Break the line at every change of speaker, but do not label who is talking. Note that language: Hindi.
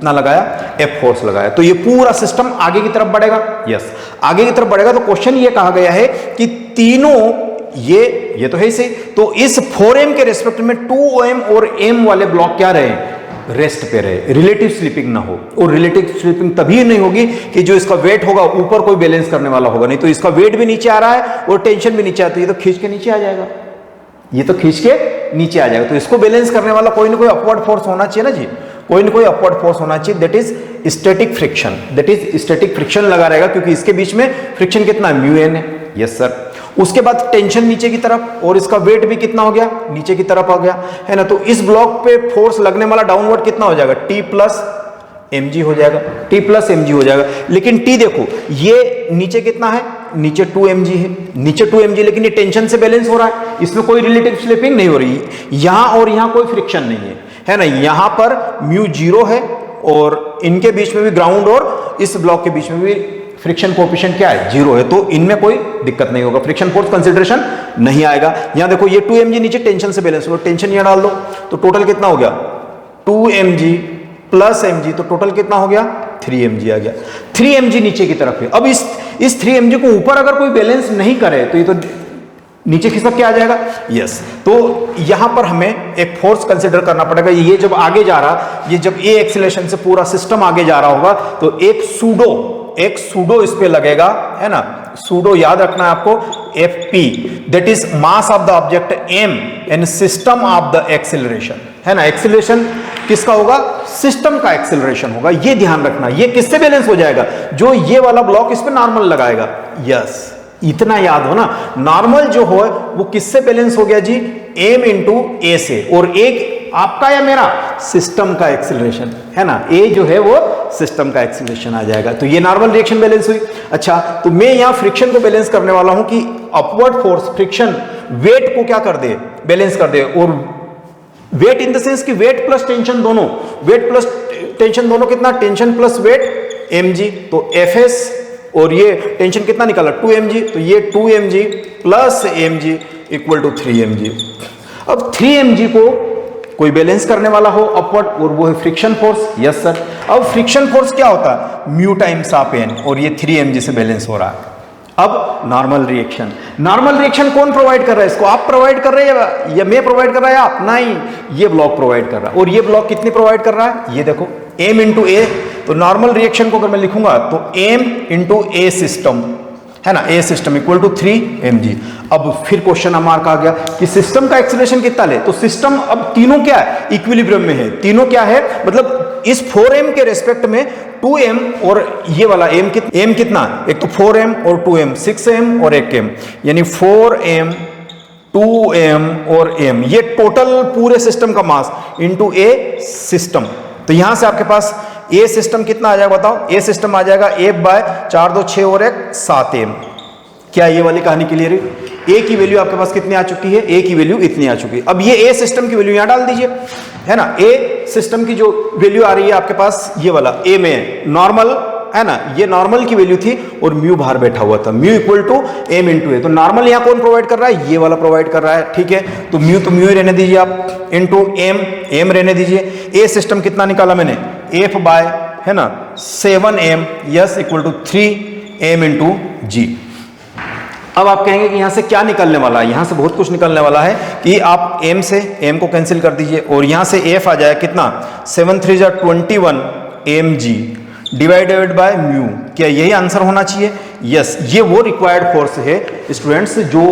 कितना लगाया, F फोर्स लगाया। तो ये पूरा सिस्टम आगे की तरफ बढ़ेगा, यस आगे की तरफ बढ़ेगा। तो क्वेश्चन ये कहा गया है कि तीनों ये तो है सही, तो इस 4m के रेस्पेक्ट में 2m और m वाले ब्लॉक क्या रहे, रेस्ट पे रहे, रिलेटिव स्लिपिंग ना हो। और रिलेटिव स्लिपिंग तभी नहीं होगी कि जो इसका वेट होगा ऊपर कोई बैलेंस करने वाला होगा, नहीं तो इसका वेट भी नीचे आ रहा है और टेंशन भी नीचे आती है, तो खींच के नीचे आ जाएगा, ये तो खींच के नीचे आ जाएगा। तो इसको बैलेंस करने वाला कोई ना कोई अपवर्ड फोर्स होना चाहिए ना जी, कोई ना कोई अपवर्ड फोर्स होना चाहिए, that is static friction, that is static friction लगा रहेगा, क्योंकि इसके बीच में फ्रिक्शन कितना है, म्यू एन है, यस सर। उसके बाद टेंशन नीचे की तरफ, और इसका वेट भी कितना हो गया, नीचे की तरफ आ गया, है ना। तो इस ब्लॉक पे फोर्स लगने वाला डाउनवर्ड कितना हो जाएगा, T प्लस mg हो जाएगा, T प्लस mg हो जाएगा। लेकिन T देखो ये नीचे कितना है, नीचे 2mg है, नीचे 2mg, लेकिन ये टेंशन से बैलेंस हो रहा है, इसमें कोई रिलेटिव स्लिपिंग नहीं हो रही, यहां और यहां कोई फ्रिक्शन नहीं है ना। यहां पर म्यू 0 है और इनके बीच में भी, ग्राउंड और इस ब्लॉक के बीच में भी फ्रिक्शन कोएफिशिएंट क्या है, 0 है, तो इनमें कोई दिक्कत नहीं होगा, फ्रिक्शन फोर्स कंसीडरेशन नहीं आएगा। यहां देखो ये 2mg नीचे टेंशन से बैलेंस हो, टेंशन यहां डाल दो, तो टोटल कितना हो गया, 2mg प्लस mg, तो टोटल कितना हो गया, 3mg आ गया। 3mg नीचे की तरफ है। अब इस 3mg को ऊपर अगर कोई बैलेंस नहीं करे तो ये तो नीचे खिसक के आ जाएगा, यस। तो यहां पर हमें एक फोर्स कंसीडर करना पड़ेगा, ये जब आगे जा रहा, ये जब ए एक्सीलरेशन से पूरा सिस्टम आगे जा रहा होगा, तो एक सूडो इस पे लगेगा, है ना। सूडो याद रखना है आपको, Fp, that is mass of the object m and system of the acceleration, है ना। एक्सीलरेशन किसका होगा, सिस्टम का एक्सीलरेशन होगा, ये ध्यान रखना। ये किससे बैलेंस हो जाएगा, जो ये वाला ब्लॉक इस पे नॉर्मल लगाएगा, यस इतना याद हो ना। नॉर्मल जो हो वो किससे बैलेंस हो गया जी, m इंटू ए से, और एक आपका या मेरा सिस्टम का एक्सीलरेशन, है ना। ए जो है वो सिस्टम का एक्सीलरेशन आ जाएगा, तो ये नॉर्मल रिएक्शन बैलेंस हुई। अच्छा, तो मैं यहां फ्रिक्शन को बैलेंस करने वाला हूं कि अपवर्ड फोर्स फ्रिक्शन वेट को क्या कर दे, बैलेंस कर दे। और वेट इन द सेंस कि वेट प्लस टेंशन दोनों, वेट प्लस टेंशन दोनों कितना, टेंशन प्लस वेट mg, तो Fs, और ये टेंशन कितना निकाला 2mg, तो ये 2mg plus mg equal to 3mg। अब 3mg को कोई बैलेंस करने वाला हो अपवर्ड, और वो है फ्रिक्शन फोर्स, यस सर। अब फ्रिक्शन फोर्स क्या होता है, म्यू टाइम्स ऑफ एन, और ये 3mg से बैलेंस हो रहा है। अब नॉर्मल रिएक्शन कौन प्रोवाइड कर रहा है, इसको आप प्रोवाइड कर रहे हैं या मैं प्रोवाइड कर रहा है, आप नहीं, ये ब्लॉक प्रोवाइड कर रहा है। और ये ब्लॉक कितनी प्रोवाइड कर रहा है, ये देखो m इंटू ए। तो नॉर्मल रिएक्शन को अगर मैं लिखूंगा तो m इंटू ए सिस्टम, है ना, ए सिस्टम इक्वल टू 3mg। अब फिर क्वेश्चन मार्क आ गया कि सिस्टम का एक्सीलरेशन कितना ले, तो सिस्टम अब तीनों क्या है, इक्विलिब्रियम में है, तीनों क्या है, मतलब इस 4m के रेस्पेक्ट में 2m और ये वाला m कितना, एक तो 4m और 2m, 6m और 1m, यानी 4m 2m और m, ये टोटल पूरे सिस्टम का मास इनटू ए सिस्टम। तो यहां से आपके पास ए सिस्टम कितना आ जाएगा बताओ, ए सिस्टम आ जाएगा 1/4 2 6 और 1 7m। क्या ये वाली कहानी क्लियर है, ए की वैल्यू आपके पास कितनी आ चुकी है, ए की वैल्यू इतनी आ चुकी है। अब ये ए सिस्टम की वैल्यू यहां डाल दीजिए, है ना। ए सिस्टम की जो वैल्यू आ रही है आपके पास ये वाला ए में नॉर्मल, है ना, ये नॉर्मल की वैल्यू थी और म्यू बाहर बैठा हुआ था, mu equal to m into a. तो नॉर्मल यहां कौन प्रोवाइड कर रहा है, ये वाला प्रोवाइड कर रहा है, ठीक है। तो म्यू रहने दीजिए आप, इंटू m रहने दीजिए। ए सिस्टम कितना निकाला मैंने, f बाय, है ना, 7m, s equal to 3m into g। अब आप कहेंगे कि यहां से क्या निकलने वाला है, यहां से बहुत कुछ निकलने वाला है कि आप m से m को कैंसिल कर दीजिए, और यहां से f आ जाए कितना, 7 3 21 mg डिवाइडेड बाय म्यू। क्या यही आंसर होना चाहिए, यस। ये वो रिक्वायर्ड फोर्स है स्टूडेंट्स जो